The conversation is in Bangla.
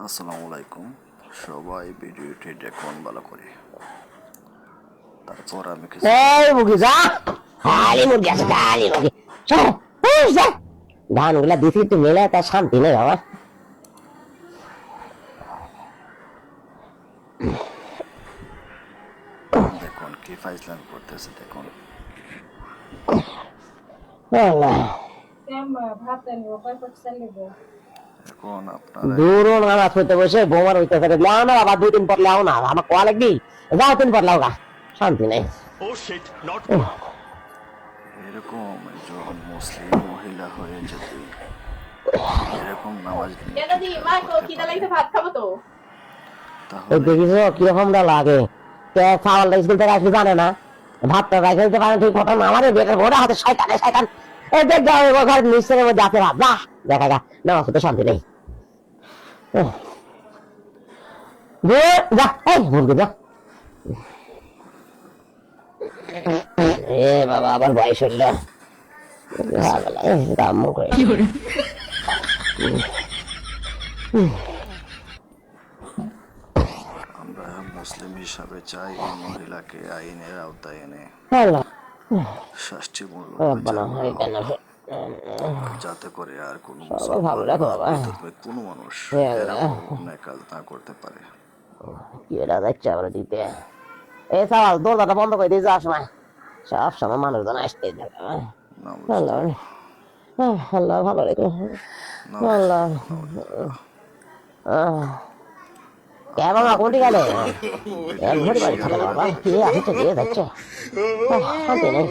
আসসালামু আলাইকুম। সবাই ভিডিওটি দেখুন ভালো করে। তারপর আমি কিছু এই মুরগি যা খালি মুরগি আছে খালি মুরগি যা ধানগুলা দিছি একটু মেলে তার শান্তি নেই বাবা দেখুন কি ফাইজলাম করতেছে দেখুন। এখন আপনারা দূরও নামাজ পড়তে বসে বোমার হইতেছে লাও না বাবা 2 দিন পর লাও না আমার কোয়া লাগবি যাও 3 পর লাও গা শান্তি নেই এরকম একজন মুসলিম মহিলা হয়ে যদি এরকম নামাজ নিয়ে তাহলে দেখিস কিরকম লাগে চাওয়ালটা স্কুল থেকে আসবে জানে না ভাতটা রাখে দিতে পারে ঠিক মতন আমার ওরা হাতে শয়তানে শয়তান এই দেখ যাও ঘর নিশ্চয়ের মধ্যে আছে ভাত যা দেখা গা নামাজ পড়তে শান্তি নেই যা এই মুরগি যা এ বাবা আবার বয়স হইল কাম করে আমরা মুসলিম হিসাবে চাই এই মহিলাকে আইনের আওতায় এনে শাস্তিমূলক বিচার করা হোক, যাতে করে আর কোনো ভালো রাখো বাবা কোনো মানুষ এরকম অন্যায় কাজ না করতে পারে। কি এটা দেখছে আবার দিতে এই সওয়াল দরজাটা বন্ধ করে দিয়ে যাওয়ার সময় সব সময় মানুষজন আসতেই থাকে আল্লাহ আল্লাহ ভালো রেখো আল্লাহ কে বাবা কোনটি গেলে ঘড়ি বাড়ি খালে বাবা কি আসছে দিয়ে যাচ্ছে শান্তি নেই